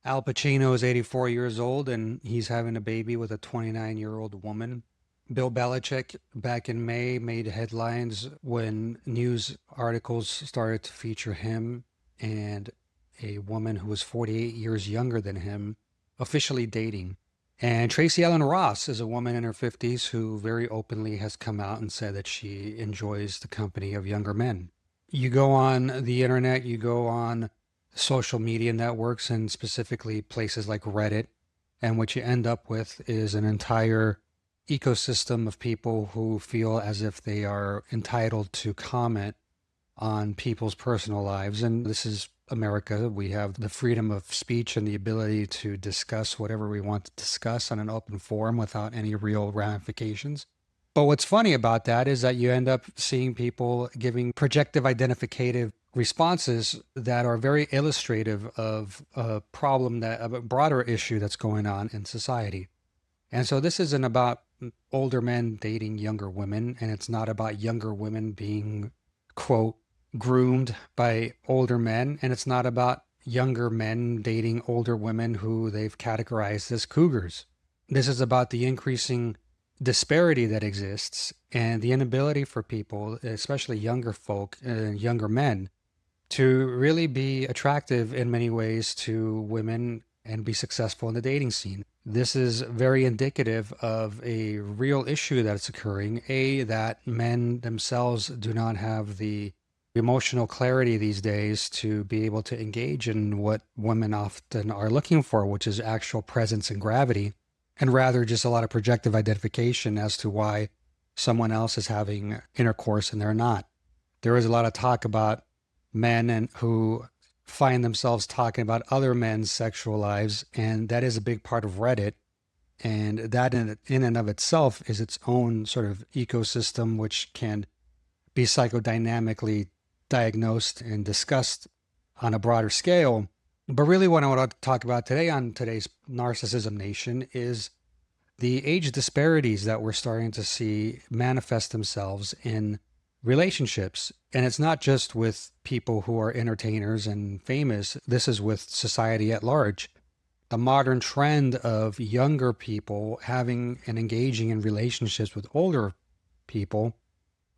Al Pacino is 84 years old and he's having a baby with a 29-year-old woman. Bill Belichick back in May made headlines when news articles started to feature him and a woman who was 48 years younger than him officially dating. And Tracy Ellen Ross is a woman in her 50s who very openly has come out and said that she enjoys the company of younger men. You go on the internet, you go on social media networks, and specifically places like Reddit, and what you end up with is an entire ecosystem of people who feel as if they are entitled to comment on people's personal lives. And this is America. We have the freedom of speech and the ability to discuss whatever we want to discuss on an open forum without any real ramifications. But what's funny about that is that you end up seeing people giving projective identificative responses that are very illustrative of a problem, that of a broader issue that's going on in society. And so this isn't about older men dating younger women, and it's not about younger women being, quote, groomed by older men, and it's not about younger men dating older women who they've categorized as cougars. This is about the increasing disparity that exists and the inability for people, especially younger folk and younger men, to really be attractive in many ways to women and be successful in the dating scene. This is very indicative of a real issue that's occurring. That men themselves do not have the emotional clarity these days to be able to engage in what women often are looking for, which is actual presence and gravity, and rather just a lot of projective identification as to why someone else is having intercourse and they're not. There is a lot of talk about men and who find themselves talking about other men's sexual lives, and that is a big part of Reddit. And that in and of itself is its own sort of ecosystem, which can be psychodynamically diagnosed and discussed on a broader scale. But really, what I want to talk about today on today's Narcissism Nation is the age disparities that we're starting to see manifest themselves in relationships. And it's not just with people who are entertainers and famous, this is with society at large. The modern trend of younger people having and engaging in relationships with older people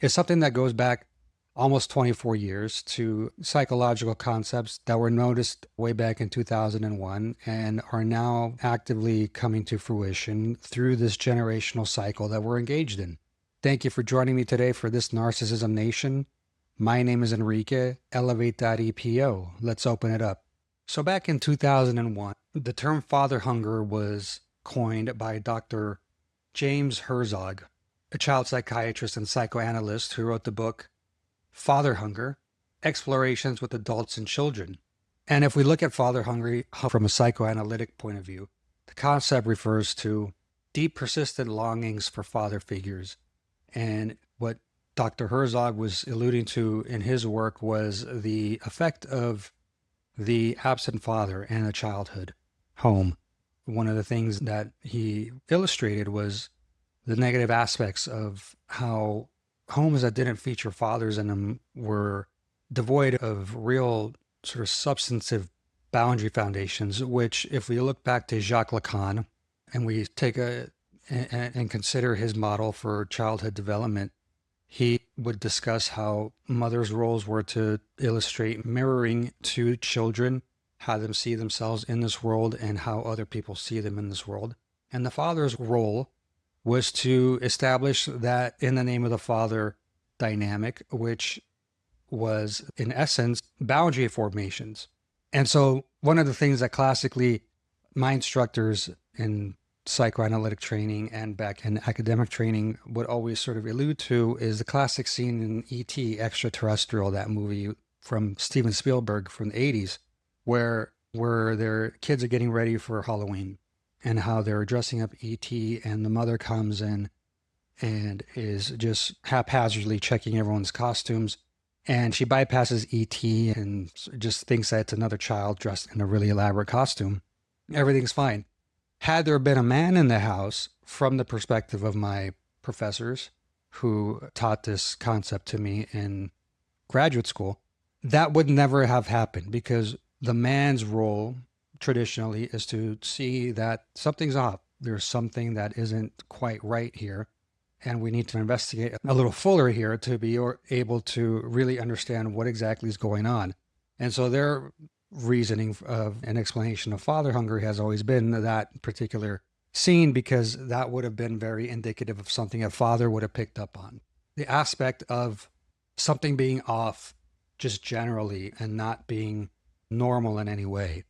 is something that goes back almost 24 years to psychological concepts that were noticed way back in 2001 and are now actively coming to fruition through this generational cycle that we're engaged in. Thank you for joining me today for this Narcissism Nation. My name is Enrique, elevate.epo. Let's open it up. So back in 2001, the term father hunger was coined by Dr. James Herzog, a child psychiatrist and psychoanalyst who wrote the book Father Hunger, Explorations with Adults and Children. And if we look at father hunger from a psychoanalytic point of view, the concept refers to deep persistent longings for father figures. And what Dr. Herzog was alluding to in his work was the effect of the absent father in a childhood home. One of the things that he illustrated was the negative aspects of how homes that didn't feature fathers in them were devoid of real sort of substantive boundary foundations, which if we look back to Jacques Lacan and we take and consider his model for childhood development, he would discuss how mothers' roles were to illustrate mirroring to children, how them see themselves in this world and how other people see them in this world. And the father's role was to establish that in the name of the father dynamic, which was in essence boundary formations. And so one of the things that classically my instructors in psychoanalytic training and back in academic training would always sort of allude to is the classic scene in E.T. Extraterrestrial, that movie from Steven Spielberg from the 80s, where their kids are getting ready for Halloween and how they're dressing up E.T. and the mother comes in and is just haphazardly checking everyone's costumes. And she bypasses E.T. and just thinks that it's another child dressed in a really elaborate costume. Everything's fine. Had there been a man in the house, from the perspective of my professors who taught this concept to me in graduate school, that would never have happened because the man's role traditionally is to see that something's off. There's something that isn't quite right here. And we need to investigate a little fuller here to be able to really understand what exactly is going on. And so their reasoning of an explanation of father hunger has always been that particular scene, because that would have been very indicative of something a father would have picked up on. The aspect of something being off just generally and not being normal in any way.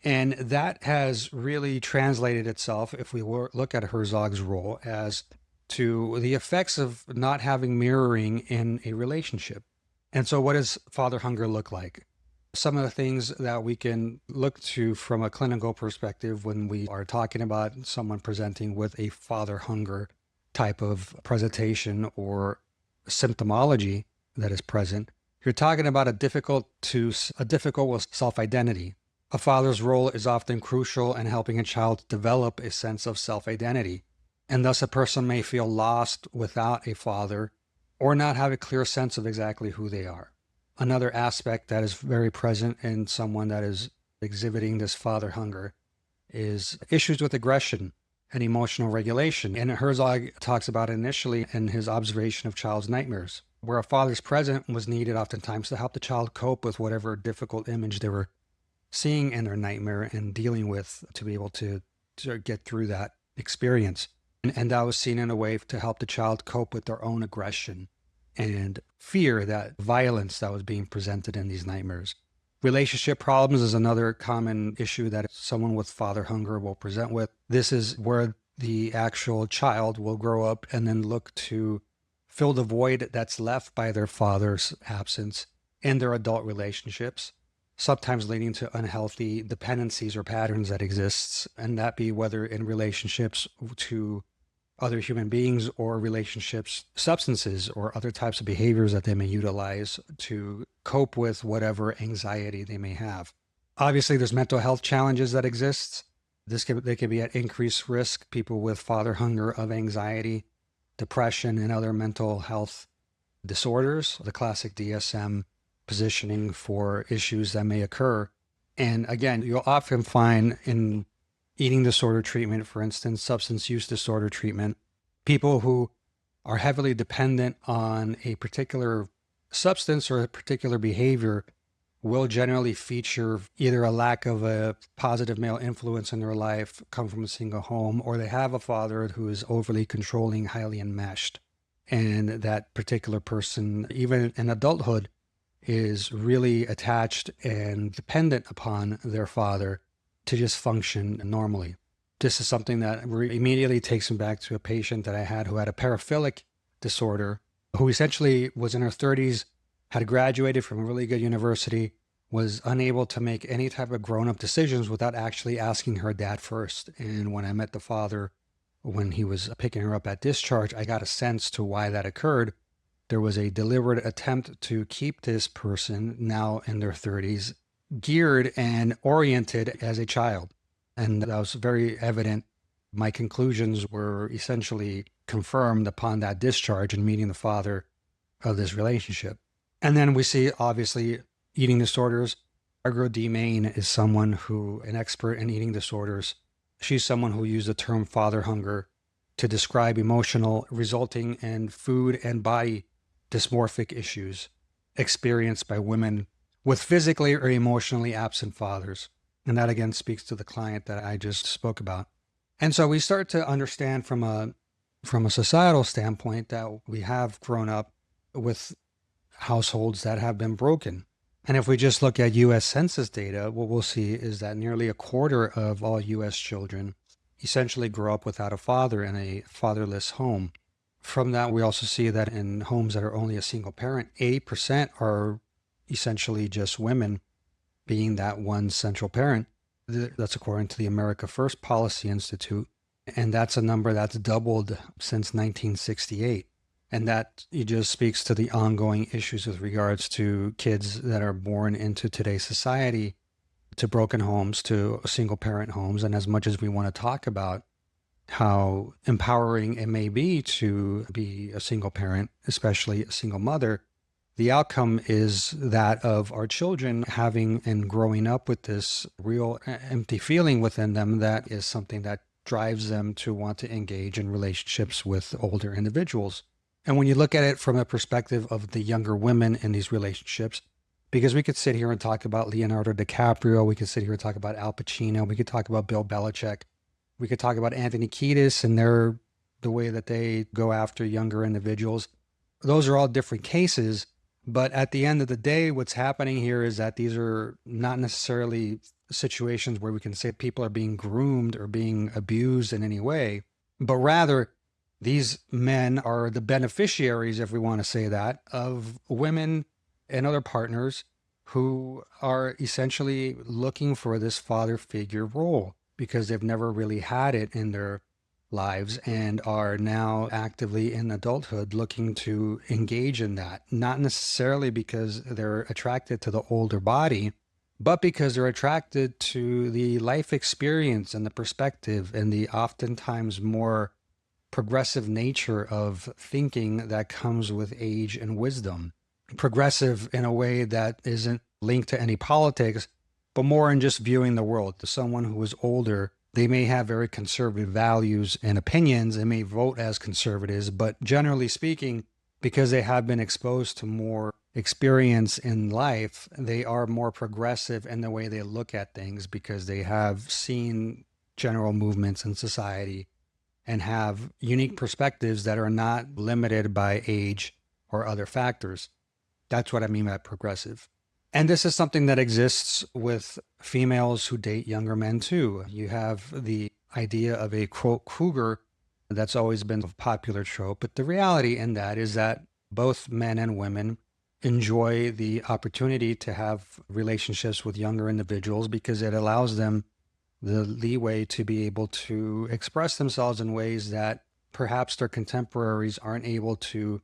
And that has really translated itself, if we look at Herzog's role, as to the effects of not having mirroring in a relationship. And so, what does father hunger look like? Some of the things that we can look to from a clinical perspective when we are talking about someone presenting with a father hunger type of presentation or symptomology that is present, you're talking about a difficult with self-identity. A father's role is often crucial in helping a child develop a sense of self-identity, and thus a person may feel lost without a father or not have a clear sense of exactly who they are. Another aspect that is very present in someone that is exhibiting this father hunger is issues with aggression and emotional regulation. And Herzog talks about it initially in his observation of child's nightmares, where a father's presence was needed oftentimes to help the child cope with whatever difficult image they were seeing in their nightmare and dealing with, to be able to get through that experience. And that was seen in a way to help the child cope with their own aggression and fear, that violence that was being presented in these nightmares. Relationship problems is another common issue that someone with father hunger will present with. This is where the actual child will grow up and then look to fill the void that's left by their father's absence in their adult relationships, sometimes leading to unhealthy dependencies or patterns that exists, and that be whether in relationships to other human beings or relationships, substances, or other types of behaviors that they may utilize to cope with whatever anxiety they may have. Obviously, there's mental health challenges that exist. They can be at increased risk, people with father hunger, of anxiety, depression, and other mental health disorders, the classic DSM positioning for issues that may occur. And again, you'll often find in eating disorder treatment, for instance, substance use disorder treatment, people who are heavily dependent on a particular substance or a particular behavior will generally feature either a lack of a positive male influence in their life, come from a single home, or they have a father who is overly controlling, highly enmeshed. And that particular person, even in adulthood, is really attached and dependent upon their father to just function normally. This is something that immediately takes me back to a patient that I had who had a paraphilic disorder, who essentially was in her 30s, had graduated from a really good university, was unable to make any type of grown-up decisions without actually asking her dad first. And when I met the father, when he was picking her up at discharge, I got a sense to why that occurred. There was a deliberate attempt to keep this person, now in their 30s, geared and oriented as a child. And that was very evident. My conclusions were essentially confirmed upon that discharge and meeting the father of this relationship. And then we see, obviously, eating disorders. Margaret D. Main is someone who, an expert in eating disorders. She's someone who used the term father hunger to describe emotional resulting in food and body dysmorphic issues experienced by women with physically or emotionally absent fathers. And that again speaks to the client that I just spoke about. And so we start to understand from a societal standpoint that we have grown up with households that have been broken. And if we just look at U.S. Census data, what we'll see is that nearly a quarter of all U.S. children essentially grow up without a father in a fatherless home. From that, we also see that in homes that are only a single parent, 80% are essentially just women being that one central parent. That's according to the America First Policy Institute. And that's a number that's doubled since 1968. And that it just speaks to the ongoing issues with regards to kids that are born into today's society, to broken homes, to single parent homes. And as much as we want to talk about how empowering it may be to be a single parent, especially a single mother, the outcome is that of our children having and growing up with this real empty feeling within them that is something that drives them to want to engage in relationships with older individuals. And when you look at it from a perspective of the younger women in these relationships, because we could sit here and talk about Leonardo DiCaprio, we could sit here and talk about Al Pacino, we could talk about Bill Belichick, we could talk about Anthony Kiedis and the way that they go after younger individuals. Those are all different cases, but at the end of the day, what's happening here is that these are not necessarily situations where we can say people are being groomed or being abused in any way, but rather these men are the beneficiaries, if we want to say that, of women and other partners who are essentially looking for this father figure role because they've never really had it in their lives and are now actively in adulthood looking to engage in that, not necessarily because they're attracted to the older body, but because they're attracted to the life experience and the perspective and the oftentimes more progressive nature of thinking that comes with age and wisdom. Progressive in a way that isn't linked to any politics, but more in just viewing the world. To someone who is older, they may have very conservative values and opinions and may vote as conservatives, but generally speaking, because they have been exposed to more experience in life, they are more progressive in the way they look at things because they have seen general movements in society and have unique perspectives that are not limited by age or other factors. That's what I mean by progressive. And this is something that exists with females who date younger men too. You have the idea of a quote cougar that's always been a popular trope, but the reality in that is that both men and women enjoy the opportunity to have relationships with younger individuals because it allows them the leeway to be able to express themselves in ways that perhaps their contemporaries aren't able to.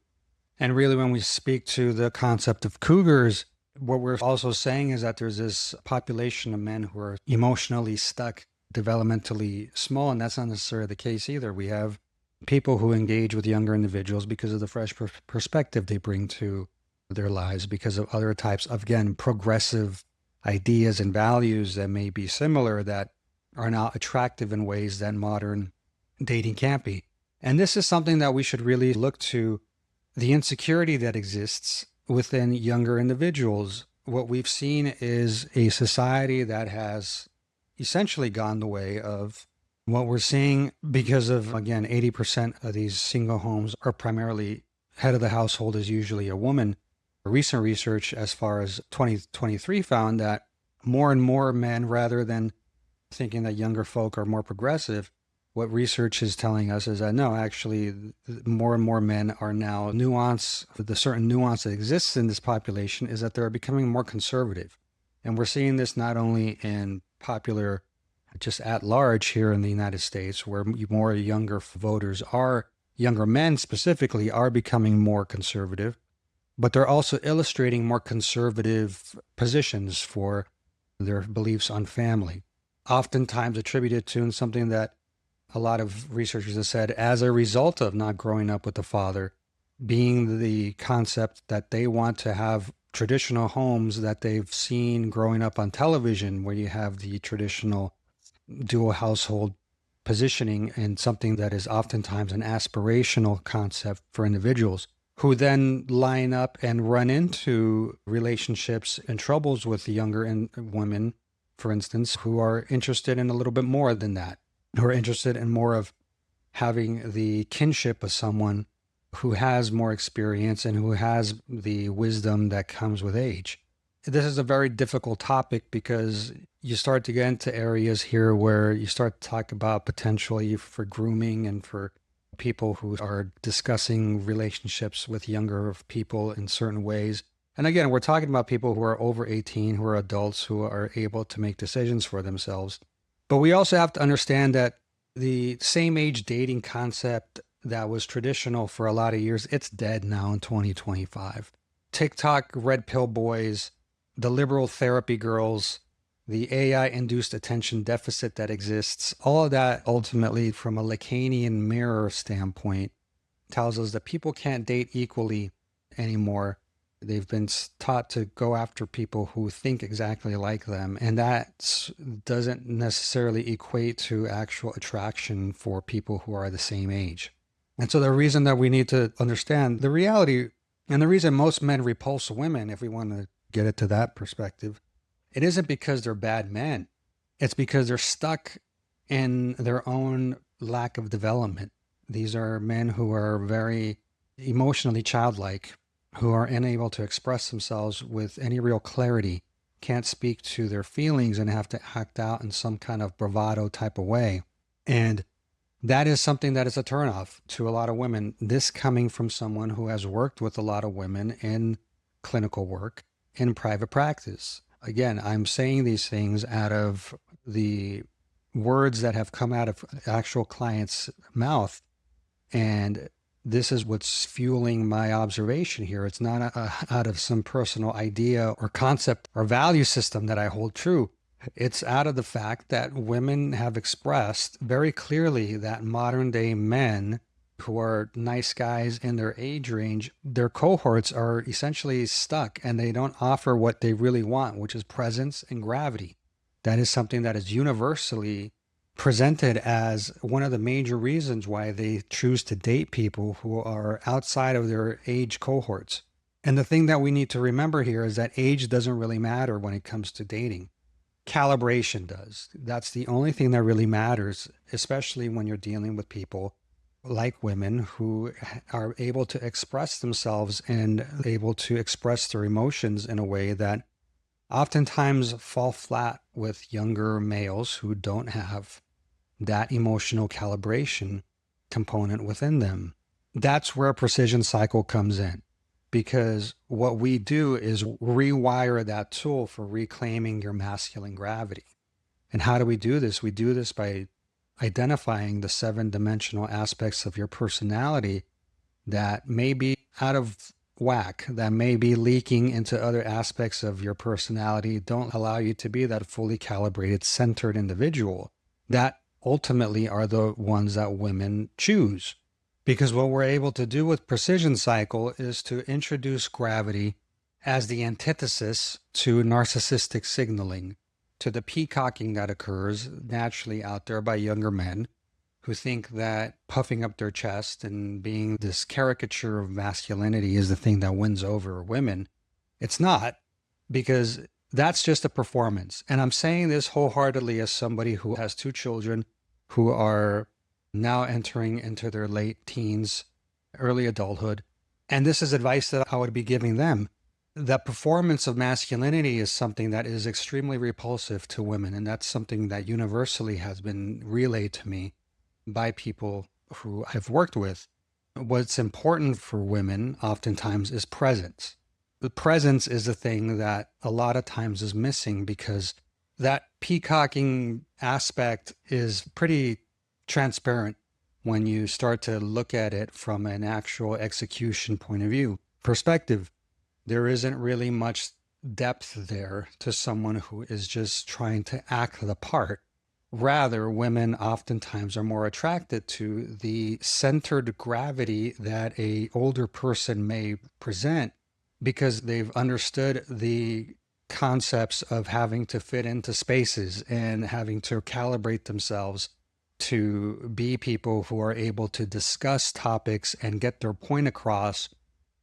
And really, when we speak to the concept of cougars, what we're also saying is that there's this population of men who are emotionally stuck, developmentally small, and that's not necessarily the case either. We have people who engage with younger individuals because of the fresh perspective they bring to their lives, because of other types of, again, progressive ideas and values that may be similar that are now attractive in ways that modern dating can't be. And this is something that we should really look to the insecurity that exists within younger individuals. What we've seen is a society that has essentially gone the way of what we're seeing because of, again, 80% of these single homes are primarily head of the household is usually a woman. Recent research as far as 2023 found that more and more men, rather than thinking that younger folk are more progressive, what research is telling us is that no, actually, more and more men are now the certain nuance that exists in this population is that they're becoming more conservative. And we're seeing this not only in popular, just at large here in the United States, where more younger voters are, younger men specifically, are becoming more conservative, but they're also illustrating more conservative positions for their beliefs on family, oftentimes attributed to something that a lot of researchers have said as a result of not growing up with the father, being the concept that they want to have traditional homes that they've seen growing up on television, where you have the traditional dual household positioning, and something that is oftentimes an aspirational concept for individuals who then line up and run into relationships and troubles with the younger women, for instance, who are interested in a little bit more than that, who are interested in more of having the kinship of someone who has more experience and who has the wisdom that comes with age. This is a very difficult topic because you start to get into areas here where you start to talk about potentially for grooming and for people who are discussing relationships with younger people in certain ways. And again, we're talking about people who are over 18, who are adults, who are able to make decisions for themselves. But we also have to understand that the same age dating concept that was traditional for a lot of years, it's dead now in 2025. TikTok red pill boys, the liberal therapy girls, the AI-induced attention deficit that exists, all of that ultimately from a Lacanian mirror standpoint tells us that people can't date equally anymore. They've been taught to go after people who think exactly like them, and that doesn't necessarily equate to actual attraction for people who are the same age. And so the reason that we need to understand the reality, and the reason most men repulse women, if we want to get it to that perspective, it isn't because they're bad men. It's because they're stuck in their own lack of development. These are men who are very emotionally childlike, who are unable to express themselves with any real clarity, can't speak to their feelings and have to act out in some kind of bravado type of way. And that is something that is a turnoff to a lot of women. This coming from someone who has worked with a lot of women in clinical work, in private practice. Again, I'm saying these things out of the words that have come out of actual clients' mouth. And this is what's fueling my observation here. It's not out of some personal idea or concept or value system that I hold true. It's out of the fact that women have expressed very clearly that modern day men who are nice guys in their age range, their cohorts are essentially stuck and they don't offer what they really want, which is presence and gravity. That is something that is universally presented as one of the major reasons why they choose to date people who are outside of their age cohorts. And the thing that we need to remember here is that age doesn't really matter when it comes to dating. Calibration does. That's the only thing that really matters, especially when you're dealing with people like women who are able to express themselves and able to express their emotions in a way that oftentimes fall flat with younger males who don't have that emotional calibration component within them. That's where precision cycle comes in, because what we do is rewire that tool for reclaiming your masculine gravity. And how do we do this? We do this by identifying the 7-dimensional aspects of your personality that may be out of whack, that may be leaking into other aspects of your personality, don't allow you to be that fully calibrated, centered individual. That ultimately are the ones that women choose. Because what we're able to do with precision cycle is to introduce gravity as the antithesis to narcissistic signaling, to the peacocking that occurs naturally out there by younger men who think that puffing up their chest and being this caricature of masculinity is the thing that wins over women. It's not, because that's just a performance. And I'm saying this wholeheartedly as somebody who has 2 children who are now entering into their late teens, early adulthood. And this is advice that I would be giving them. The performance of masculinity is something that is extremely repulsive to women. And that's something that universally has been relayed to me by people who I've worked with. What's important for women oftentimes is presence. The presence is the thing that a lot of times is missing, because that peacocking aspect is pretty transparent when you start to look at it from an actual execution point of view perspective. There isn't really much depth there to someone who is just trying to act the part. Rather, women oftentimes are more attracted to the centered gravity that a older person may present, because they've understood the concepts of having to fit into spaces and having to calibrate themselves to be people who are able to discuss topics and get their point across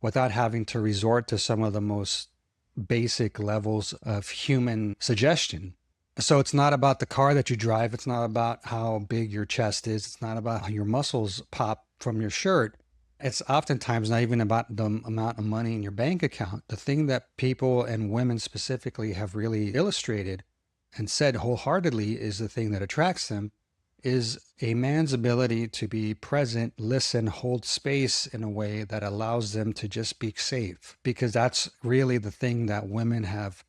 without having to resort to some of the most basic levels of human suggestion. So it's not about the car that you drive. It's not about how big your chest is. It's not about how your muscles pop from your shirt. It's oftentimes not even about the amount of money in your bank account. The thing that people, and women specifically, have really illustrated and said wholeheartedly is the thing that attracts them is a man's ability to be present, listen, hold space in a way that allows them to just be safe. Because that's really the thing that women have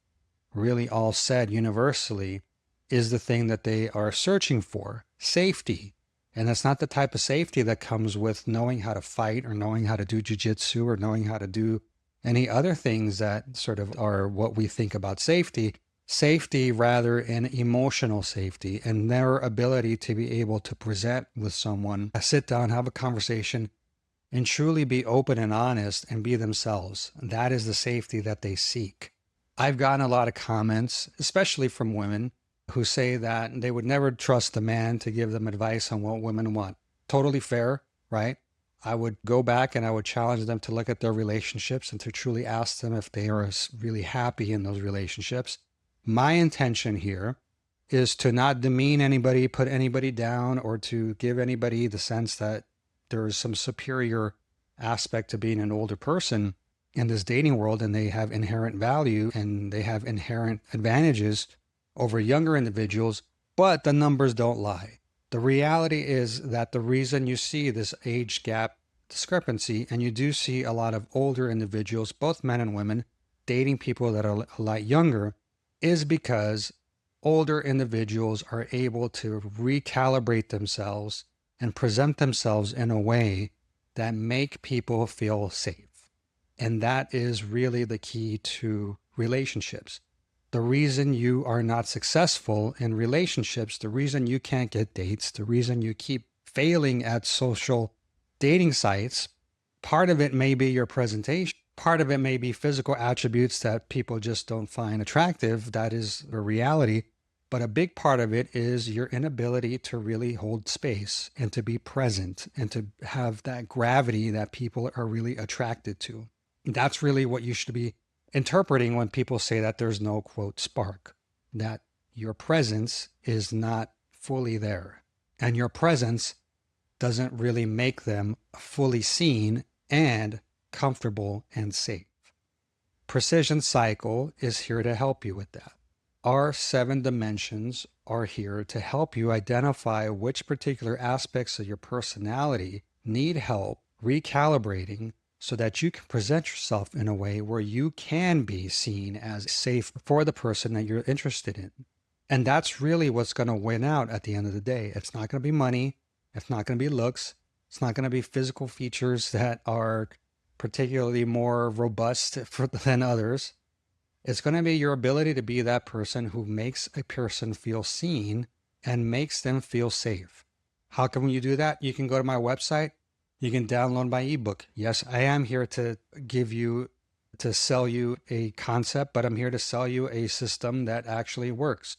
really all said universally is the thing that they are searching for: safety. And that's not the type of safety that comes with knowing how to fight or knowing how to do jujitsu or knowing how to do any other things that sort of are what we think about safety. Safety, rather, in emotional safety and their ability to be able to present with someone, sit down, have a conversation, and truly be open and honest and be themselves. That is the safety that they seek. I've gotten a lot of comments, especially from women, who say that they would never trust a man to give them advice on what women want. Totally fair, right? I would go back and I would challenge them to look at their relationships and to truly ask them if they are really happy in those relationships. My intention here is to not demean anybody, put anybody down, or to give anybody the sense that there is some superior aspect to being an older person in this dating world and they have inherent value and they have inherent advantages over younger individuals, but the numbers don't lie. The reality is that the reason you see this age gap discrepancy, and you do see a lot of older individuals, both men and women, dating people that are a lot younger, is because older individuals are able to recalibrate themselves and present themselves in a way that make people feel safe. And that is really the key to relationships. The reason you are not successful in relationships, the reason you can't get dates, the reason you keep failing at social dating sites, part of it may be your presentation. Part of it may be physical attributes that people just don't find attractive. That is a reality. But a big part of it is your inability to really hold space and to be present and to have that gravity that people are really attracted to. That's really what you should be interpreting when people say that there's no, quote, spark, that your presence is not fully there. And your presence doesn't really make them fully seen and comfortable and safe. Precision Cycle is here to help you with that. Our 7 dimensions are here to help you identify which particular aspects of your personality need help recalibrating so that you can present yourself in a way where you can be seen as safe for the person that you're interested in. And that's really what's going to win out at the end of the day. It's not going to be money. It's not going to be looks. It's not going to be physical features that are particularly more robust than others. It's going to be your ability to be that person who makes a person feel seen and makes them feel safe. How can you do that? You can go to my website. You can download my ebook. Yes, I am here to sell you a concept, but I'm here to sell you a system that actually works.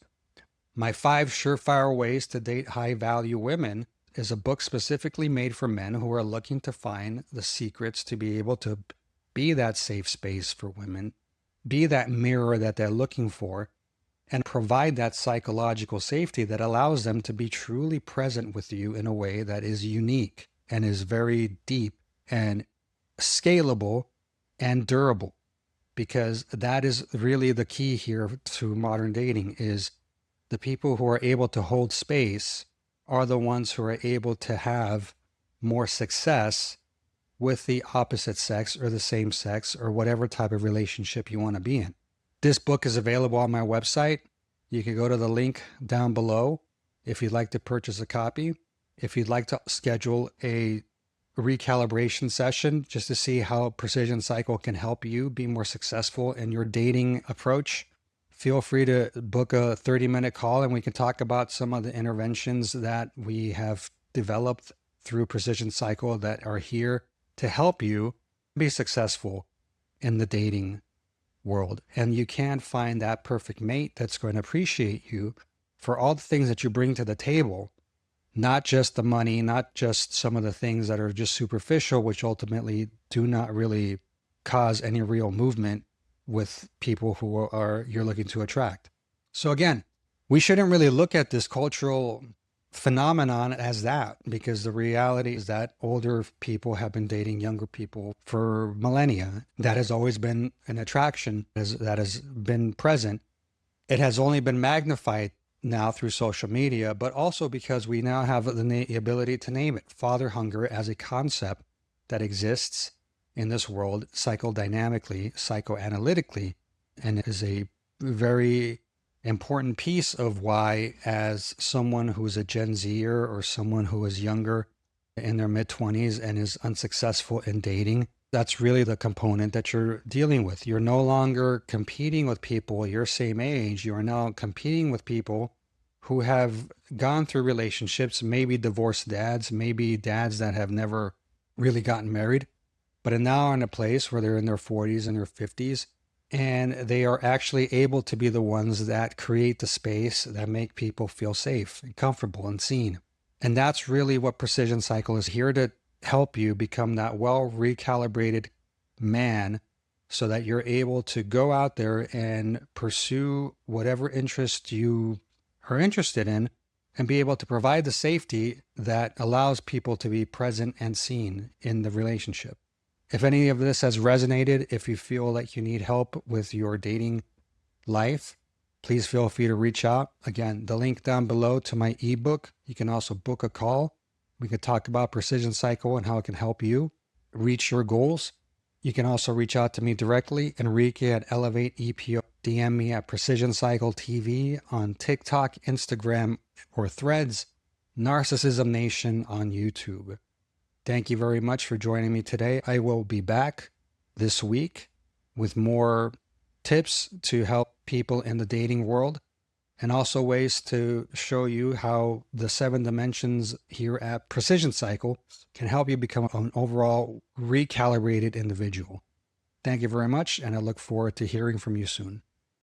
My 5 surefire ways to date high value women is a book specifically made for men who are looking to find the secrets to be able to be that safe space for women, be that mirror that they're looking for, and provide that psychological safety that allows them to be truly present with you in a way that is unique and is very deep and scalable and durable. Because that is really the key here to modern dating is the people who are able to hold space are the ones who are able to have more success with the opposite sex or the same sex or whatever type of relationship you want to be in. This book is available on my website. You can go to the link down below if you'd like to purchase a copy. If you'd like to schedule a recalibration session just to see how Precision Cycle can help you be more successful in your dating approach, feel free to book a 30-minute call and we can talk about some of the interventions that we have developed through Precision Cycle that are here to help you be successful in the dating world. And you can find that perfect mate that's going to appreciate you for all the things that you bring to the table, not just the money, not just some of the things that are just superficial, which ultimately do not really cause any real movement with people who are you're looking to attract. So again, we shouldn't really look at this cultural phenomenon as that, because the reality is that older people have been dating younger people for millennia. That has always been an attraction that has been present. It has only been magnified now through social media, but also because we now have the ability to name it. Father hunger as a concept that exists in this world psychodynamically, psychoanalytically, and is a very important piece of why, as someone who's a Gen Zer or someone who is younger in their mid-20s and is unsuccessful in dating, that's really the component that you're dealing with. You're no longer competing with people your same age. You are now competing with people who have gone through relationships, maybe divorced dads, maybe dads that have never really gotten married, but are now in a place where they're in their 40s and their 50s, and they are actually able to be the ones that create the space that make people feel safe and comfortable and seen. And that's really what Precision Cycle is here to help you become that well recalibrated man so that you're able to go out there and pursue whatever interest you are interested in and be able to provide the safety that allows people to be present and seen in the relationship. If any of this has resonated, if you feel like you need help with your dating life, please feel free to reach out. Again, the link down below to my ebook. You can also book a call. We can talk about Precision Cycle and how it can help you reach your goals. You can also reach out to me directly, Enrique at Elevate EPO. DM me at Precision Cycle TV on TikTok, Instagram, or Threads. Narcissism Nation on YouTube. Thank you very much for joining me today. I will be back this week with more tips to help people in the dating world and also ways to show you how the 7 dimensions here at Precision Cycle can help you become an overall recalibrated individual. Thank you very much, and I look forward to hearing from you soon.